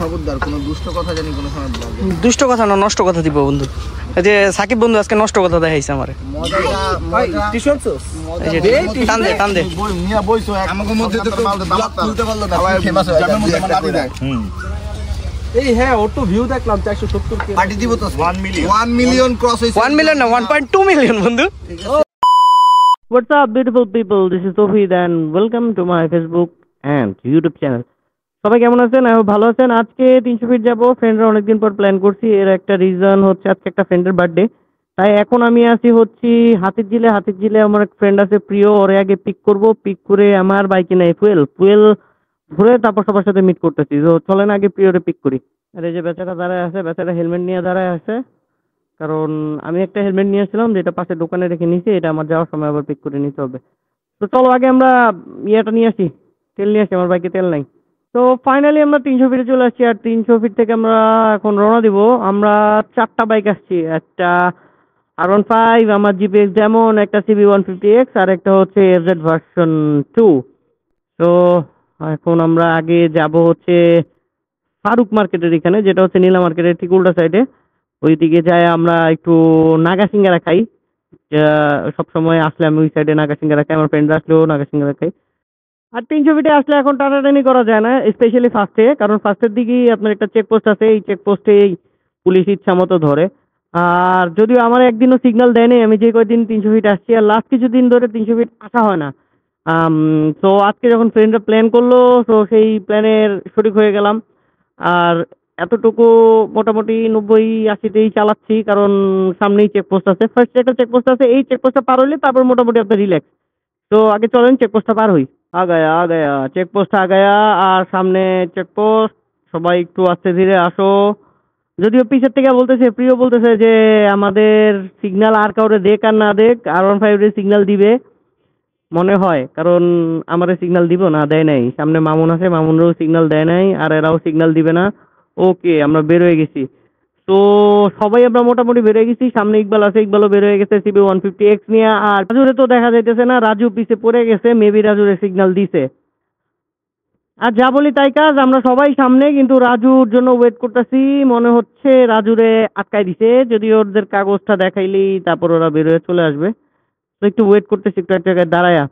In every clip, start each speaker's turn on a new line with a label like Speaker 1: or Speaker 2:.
Speaker 1: খবরদার কোনো দুষ্ট কথা জানি কোনো সময় বলবে।
Speaker 2: দুষ্ট কথা না, নষ্ট কথা দিব বন্ধু। এই যে সাকিব বন্ধু আজকে নষ্ট কথা দেখাইছে আমারে।
Speaker 1: মজা টি-শার্ট
Speaker 2: এই যে টান দে টান দে।
Speaker 1: মিয়া বইছো আমাগো মধ্যে তো ব্লগ খুলতে পারলো না, ফেমাস হয়ে যাবে মধ্যে মাটি দেয়।
Speaker 3: এই হ্যাঁ ওর তো ভিউ দেখলাম 470 কে।
Speaker 1: পার্টি দিব তো 1 মিলিয়ন ক্রস হইছে।
Speaker 2: 1 মিলিয়ন না 1.2 মিলিয়ন বন্ধু। What's up beautiful people, this is Tofid and welcome to my Facebook and YouTube channel. সবাই কেমন আছেন? আমি ভালো আছেন। আজকে 300 ফিট যাব, ফ্রেন্ডরা অনেকদিন পর প্ল্যান করছি। এর একটা রিজন হচ্ছে আজকে একটা ফ্রেন্ডের বার্থডে, তাই এখন আমি আছি হচ্ছে হাতিরঝিলে আমার এক ফ্রেন্ড আছে প্রিয়, ওরে আগে পিক করব। পিক করে আমার বাইকে নাই ফুয়েল ঘুরে তারপর সবার সাথে মিট করতেছি। তো চলেন আগে প্রিয়রে পিক করি। আর এই যে বেচারা দাঁড়ায় আছে, বেচারা হেলমেট নিয়ে দাঁড়ায় আছে, কারণ আমি একটা হেলমেট নিয়েছিলাম যেটা পাশে দোকানে রেখে নিয়েছি, এটা আমার যাওয়ার সময় আবার পিক করে নিতে হবে। তো চলো আগে আমরা ইয়েটা নিয়ে আসি, তেল নিয়ে আসি, আমার বাইকে তেল নাই। তো ফাইনালি আমরা 300 ফিটে চলে আসছি, আর 300 ফিট থেকে আমরা এখন রওনা দিব। আমরা 4টা বাইক আসছি, একটা R15, আমার GPX যেমন, একটা CB150X, আর একটা হচ্ছে FZ ভার্সন 2। তো এখন আমরা আগে যাব হচ্ছে ফারুক মার্কেটের এখানে, যেটা হচ্ছে নীলা মার্কেটের ঠিক উল্টা সাইডে। ওইদিকে যাই আমরা একটু নাগা সিঙ্গারা খাই। সবসময় আসলে আমি ওই সাইডে নাগা সিঙ্গারা খাই, আমার ফ্রেন্ডরা আসলেও নাগা সিঙ্গারা খাই। আর 300 ফিটে আসলে এখন টানাটানি করা যায় না, স্পেশালি ফার্স্টে, কারণ ফার্স্টের দিকেই আপনার একটা চেকপোস্ট আছে, এই চেকপোস্টেই পুলিশ ইচ্ছা মতো ধরে। আর যদিও আমার একদিনও সিগন্যাল দেয়নি, আমি যে কয়দিন 300 ফিট আসছি, আর লাস্ট কিছুদিন ধরে 300 ফিট আসা হয় না। তো আজকে যখন ফ্রেন্ডরা প্ল্যান করলো, তো সেই প্ল্যানের শরিক হয়ে গেলাম। আর এতটুকু মোটামুটি 90-80তেই চালাচ্ছি, কারণ সামনেই চেকপোস্ট আছে, ফার্স্ট একটা চেকপোস্ট আছে, এই চেকপোস্টটা পার হইলে তারপর মোটামুটি আপনার রিল্যাক্স। তো আগে চলেন চেকপোস্টটা পার হই। আগায়া চেকপোস্ট আগায়া, আর সামনে চেকপোস্ট, সবাই একটু আস্তে ধীরে আসো। যদিও পিছের থেকে প্রিয় বলতেছে যে আমাদের সিগন্যাল আর কাউরে দেখ আর না দেখ, R15 সিগন্যাল দিবে মনে হয়, কারণ আমারে সিগন্যাল দিব না, দেয় নাই। সামনে মামুন আছে, মামুনরাও সিগন্যাল দেয় নাই, আর এরাও সিগন্যাল দিবে না। ওকে, আমরা বের হয়ে গেছি। তো সবাই আমরা মোটামুটি বের হয়ে গেছি। সামনে ইকবাল আছে, ইকবালও বের হয়ে গেছে CB150X নিয়ে। আর রাজুরে তো দেখা যাইতেছে না, রাজু পিছে পড়ে গেছে, মেবি রাজুরে সিগন্যাল দিছে। আর যা বলি তাই কাজ, আমরা সবাই সামনে, কিন্তু রাজুর জন্য ওয়েট করতেছি। মনে হচ্ছে রাজুরে আটকাই দিছে, যদি ওদের কাগজটা দেখাইলেই তারপর ওরা বের হয়ে চলে আসবে। তো একটু ওয়েট করতেছি, একটু এক জায়গায় দাঁড়ায়া।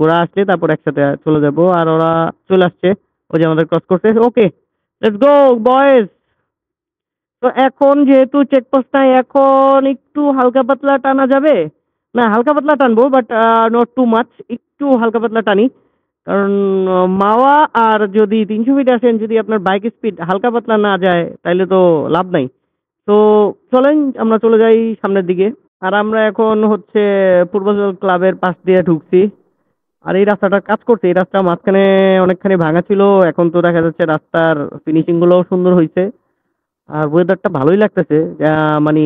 Speaker 2: ওরা আসলে তারপর একসাথে চলে যাবো। আর ওরা চলে আসছে, ওই যে আমাদের ক্রস করছে। ওকে, লেটস গো বয়েজ। তো এখন যেহেতু চেকপোস্ট নাই, এখন একটু হালকা পাতলা টানা যাবে না, হালকা পাতলা টানবো, বাট নট টু মাচ, একটু হালকা পাতলা টানি। কারণ মাওয়া আর যদি 300 ফিট আসেন, যদি আপনার বাইক স্পিড হালকা পাতলা না যায় তাহলে তো লাভ নাই। তো চলেন আমরা চলে যাই সামনের দিকে। আর আমরা এখন হচ্ছে পূর্বাঞ্চল ক্লাবের পাশ দিয়ে ঢুকছি। আর এই রাস্তাটা কাজ করছে, এই রাস্তা মাঝখানে অনেকখানি ভাঙা ছিল, এখন তো দেখা যাচ্ছে রাস্তার ফিনিশিং গুলোও সুন্দর হয়েছে। আর ওয়েদারটা ভালোই লাগতেছে, মানে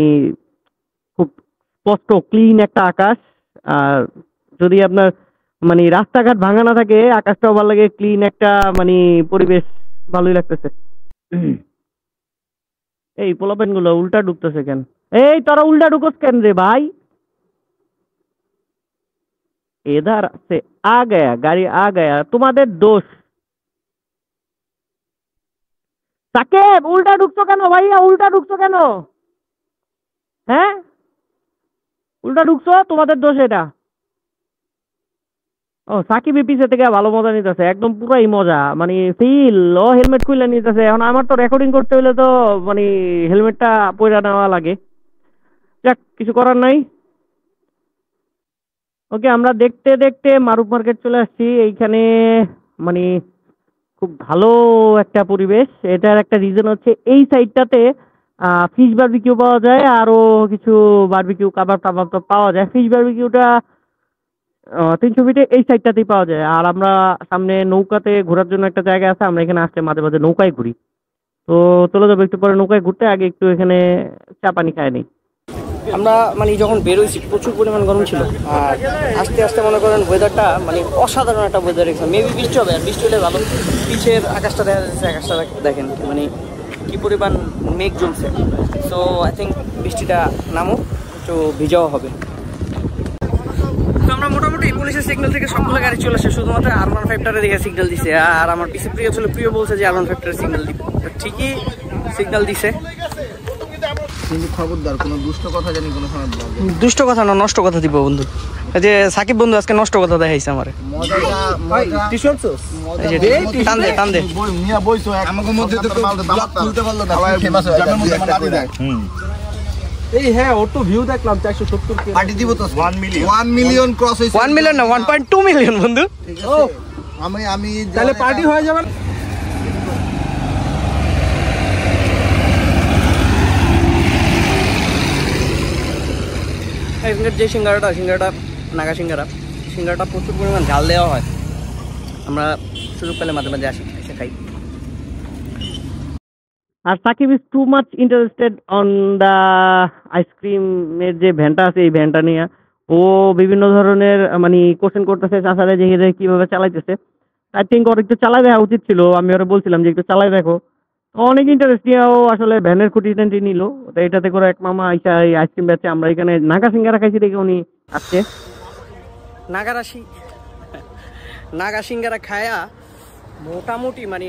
Speaker 2: খুব স্পষ্ট ক্লিন একটা আকাশ। আর যদি আপনার মানে রাস্তাঘাট ভাঙা না থাকে, আকাশটাও ভালো লাগে, ক্লিন একটা মানে পরিবেশ, ভালোই লাগতেছে। এই পোলাপেন গুলো উল্টা ঢুকতেছে কেন? এই তোরা উল্টা ঢুকোস কেন রে ভাই? এধার से आ गया गाड़ी आ गया, তোমাদের দোষ। সাকিব উল্টা ঢুকছো কেন ভাইয়া? উল্টা ঢুকছো কেন? হ্যাঁ উল্টা ঢুকছো, তোমাদের দোষ এটা। ও সাকিব পিছে থেকে ভালো মজা নিতেছে, একদম পুরাই মজা, মানে ফিল। ও হেলমেট খুলে নিতেছে। এখন আমার তো রেকর্ডিং করতে হলে তো মানে হেলমেটটা পরে নেওয়া লাগে। যাক, কিছু করার নাই। ওকে, আমরা দেখতে দেখতে মারুফ মার্কেট চলে আসছি। এইখানে মানে খুব ভালো একটা পরিবেশ। এটার একটা রিজন হচ্ছে এই সাইডটাতে ফিশ বারবিকিউ পাওয়া যায়, আরো কিছু বারবিকিউ কাবাব টাবাব তো পাওয়া যায়। ফিশ বারবিকিউটা 300 ফিটে এই সাইডটাতেই পাওয়া যায়। আর আমরা সামনে নৌকাতে ঘোরার জন্য একটা জায়গা আছে, আমরা এখানে আসলে মাঝে মাঝে নৌকায় ঘুরি। তো চলে যাবো একটু পরে নৌকায় ঘুরতে, আগে একটু এখানে চা পানি খায় নিই। আমরা মানে যখন বেরোইছি প্রচুর পরিমাণ গরম ছিল, আর আস্তে আস্তে মনে করেন ওয়েদারটা মানে অসাধারণ একটা ওয়েদার। মেবি বৃষ্টি হবে, আর বৃষ্টি হলে ভালো। পিছের আকাশটা দেখা যাচ্ছে, আকাশটা দেখেন মানে কি পরিমাণ মেঘ জমছে। সো আই থিঙ্ক বৃষ্টিটা নামুক, একটু ভিজাও হবে। তো আমরা মোটামুটি পুলিশের সিগন্যাল থেকে সবগুলো গাড়ি চলে আসে, শুধুমাত্র R15টারে দিকে সিগন্যাল দিছে। আর আমার পিছে প্রিয় ছিল, প্রিয় বলছে যে R15টারে সিগন্যাল দিব, ঠিকই সিগন্যাল দিছে।
Speaker 1: কিন্তু খবরদার কোনো দুষ্ট কথা জানি কোনো সময় বলবে।
Speaker 2: দুষ্ট কথা না, নষ্ট কথা দিব বন্ধু। এই যে সাকিব বন্ধু আজকে নষ্ট কথা দেখাইছে আমারে।
Speaker 1: মজাটা
Speaker 3: টিস্যু আনছস?
Speaker 2: এই যে টান দে টান দে।
Speaker 1: বই মিয়া বইছো আমাদের মধ্যে তো ব্লগ খুলতে পারলো না, ফেমাস হয়ে যায়।
Speaker 3: এই হ্যাঁ ওর তো ভিউ দেখলাম 470 কে।
Speaker 1: পার্টি দিব তো 1 মিলিয়ন ক্রস হইছে।
Speaker 2: 1 মিলিয়ন না 1.2 মিলিয়ন বন্ধু।
Speaker 1: ঠিক আছে আমি
Speaker 3: তাহলে পার্টি হয়ে যাবে।
Speaker 2: এখানকার যে সিঙ্গারাটা নাগা সিঙ্গারাটা প্রচুর পরিমাণ ঝাল দেওয়া হয়। আমরা সুযোগ পেলে মাঝে মাঝে আসি, এসে খাই। আর Sakib is too much interested on the আইসক্রিমের যে ভ্যানটা আছে, এই ভ্যানটা নিয়ে ও বিভিন্ন ধরনের মানে কোশ্চেন করতেছে চাচারে যে কিভাবে চালাইতেছে। আই থিঙ্ক ওর একটু চালাই দেখা উচিত ছিল, আমি ওরা বলছিলাম যে একটু চালাই দেখো। অনেক ইন্টারেস্ট নিয়ে ও আসলে ভ্যানের খুঁটি টানটি নিল। এটাতে করে এক মামা আইসা এই আইসক্রিম বেচে, আমরা এখানে নাগা সিঙ্গারা খাইছি দেখে উনি আসছে। নাগা সিঙ্গারা খায়া মোটামুটি মানে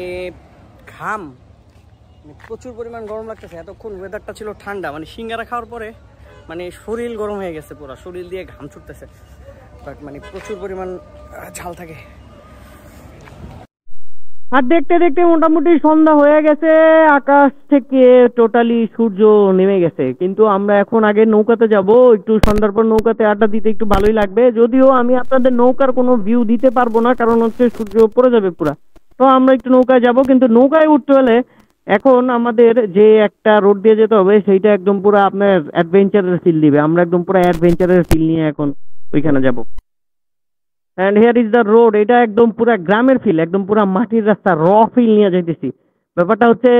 Speaker 2: ঘাম, প্রচুর পরিমাণ গরম লাগতেছে। এতক্ষণ ওয়েদারটা ছিল ঠান্ডা, মানে সিঙ্গারা খাওয়ার পরে মানে শরীর গরম হয়ে গেছে, পুরো শরীর দিয়ে ঘাম ছুটতেছে। বাট মানে প্রচুর পরিমাণ ঝাল থাকে। আর দেখতে দেখতে মোটামুটি সন্ধ্যা হয়ে গেছে, আকাশ থেকে টোটালি সূর্য নেমে গেছে। কিন্তু আমরা এখন আগে নৌকাতে যাব, একটু সন্ধ্যার পর নৌকাতে আড্ডা দিতে একটু ভালোই লাগবে। যদিও আমি আপনাদের নৌকার কোনো ভিউ দিতে পারবো না, কারণ হচ্ছে সূর্য পড়ে যাবে পুরা। তো আমরা একটু নৌকায় যাব, কিন্তু নৌকায় উঠতে হলে এখন আমাদের যে একটা রোড দিয়ে যেতে হবে, সেইটা একদম পুরো আপনার অ্যাডভেঞ্চারের ফিল দিবে। আমরা একদম পুরো অ্যাডভেঞ্চারের ফিল নিয়ে এখন ওইখানে যাব। And here is the road. এটা একদম পুরা গ্রামের ফিল, একদম পুরা মাটির রাস্তা, র ফিল নিয়ে যাইতেছি। ব্যাপারটা হচ্ছে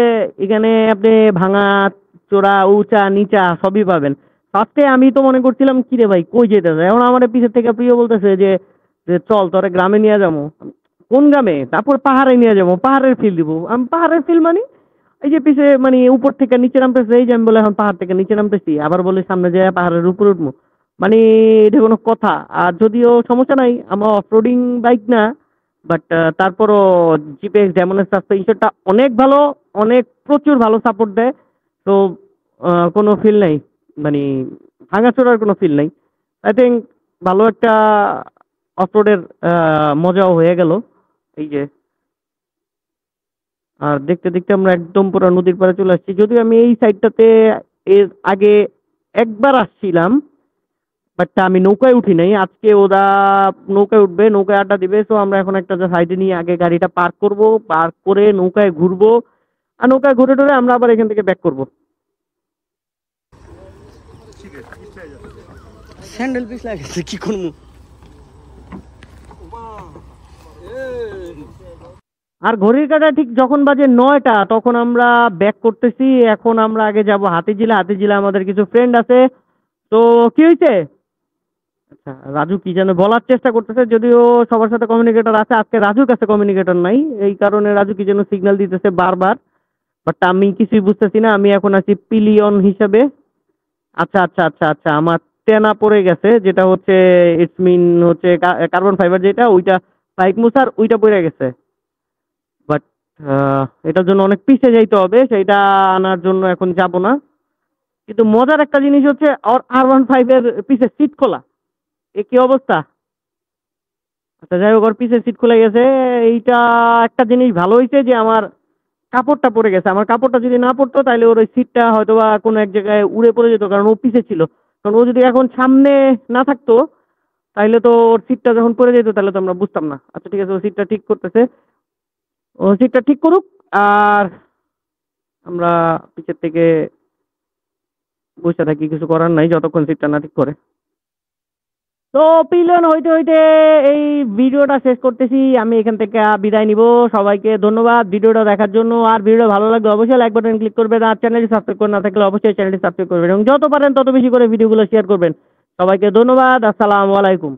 Speaker 2: এখানে আপনি ভাঙা চোরা উঁচা নিচা সবই পাবেন। ফার্স্টে আমি তো মনে করছিলাম কিরে ভাই কই যেতে যায়, এখন আমার পিছের থেকে প্রিয় বলতেছে যে চল তোরে গ্রামে নিয়ে যাবো। কোন গ্রামে? তারপর পাহাড়ে নিয়ে যাবো, পাহাড়ের ফিল দিব। আমি পাহাড়ের ফিল মানে এই যে পিছে মানে উপর থেকে নিচে নামতেছে, এই যে আমি বলে এখন পাহাড় থেকে নিচে নামতেছি, আবার বলে সামনে যায় পাহাড়ের উপরে উঠবো, মানে এটা কোনো কথা? আর যদিও সমস্যা নাই, আমার অফরোডিং বাইক না, বাট তারপরও জিপিএক্স ডেমনের সাসপেনশনটা অনেক ভালো, অনেক প্রচুর ভালো সাপোর্ট দেয়। তো কোনো ফিল নাই, মানে ভাঙাচোরার কোনো ফিল নাই। আই থিঙ্ক ভালো একটা অফরোডের মজাও হয়ে গেল এই যে। আর দেখতে দেখতে আমরা একদম পুরো নদীর পাড়ে চলে আসছি। যদিও আমি এই সাইডটাতে এর আগে একবার আসছিলাম, বাট আমি নৌকায় উঠি নাই। আজকে ওরা নৌকায় উঠবে, নৌকায় আড্ডা দিবে। সো আমরা এখন একটা সাইডে নিয়ে আগে গাড়িটা পার্ক করব, পার্ক করে নৌকায় ঘুরবো, আর নৌকায় ঘুরে টুরে আমরা আবার এখান থেকে ব্যাক করবো। স্যান্ডেল পিস লাগেছে, কি করবো? আর ঘড়ির কাঁটা ঠিক যখন বাজে 9টা, তখন আমরা ব্যাক করতেছি। এখন আমরা আগে যাব হাতিঝিলা। হাতিঝিলা আমাদের কিছু ফ্রেন্ড আছে। তো কি হয়েছে? আচ্ছা, রাজু কি যেন বলার চেষ্টা করতেছে, যদিও সবার সাথে কমিউনিকেটর আছে, আজকে রাজুর কাছে কমিউনিকেটর নাই, এই কারণে রাজু কি যেন সিগন্যাল দিতেছে বারবার, বাট আমি কিছুই বুঝতেছি না। আমি এখন আছি পিলিয়ন হিসাবে। আচ্ছা আচ্ছা আচ্ছা আচ্ছা, আমার টেনা পড়ে গেছে, যেটা হচ্ছে ইটস মিন হচ্ছে কার্বন ফাইবার, যেটা ওইটা বাইক মুসার ওইটা পড়ে গেছে। বাট এটার জন্য অনেক পিছিয়ে যাইতে হবে, সেইটা আনার জন্য এখন যাব না। কিন্তু মজার একটা জিনিস হচ্ছে R15-এর পিছে সিট খোলা। এ কি অবস্থা? আচ্ছা যাই হোক, ওর পিছে সিট খুলে গেছে। এইটা একটা জিনিস ভালো হয়েছে যে আমার কাপড়টা পড়ে গেছে। আমার কাপড়টা যদি না পড়তো তাহলে ওর ওই সিটটা হয়তো বা কোনো এক জায়গায় উড়ে পড়ে যেত, কারণ ও পিছে ছিল। কারণ ও যদি এখন সামনে না থাকতো তাহলে তো ওর সিটটা যখন পড়ে যেত তাহলে তো আমরা বুঝতাম না। আচ্ছা ঠিক আছে, ও সিটটা ঠিক করতেছে, ও সিটটা ঠিক করুক, আর আমরা পিছের থেকে বসে থাকি, কিছু করার নাই যতক্ষণ সিটটা না ঠিক করে। তো পিলন হইতে হইতে এই ভিডিওটা শেষ করতেছি, আমি এখান থেকে বিদায় নিব। সবাইকে ধন্যবাদ ভিডিওটা দেখার জন্য। আর ভিডিও ভালো লাগলে অবশ্যই লাইক বাটন ক্লিক করবেন, আর চ্যানেলটি সাবস্ক্রাইব করে না থাকলে অবশ্যই চ্যানেলটি সাবস্ক্রাইব করবেন, এবং যত পারেন তত বেশি করে ভিডিওগুলো শেয়ার করবেন। সবাইকে ধন্যবাদ। আসসালামু আলাইকুম।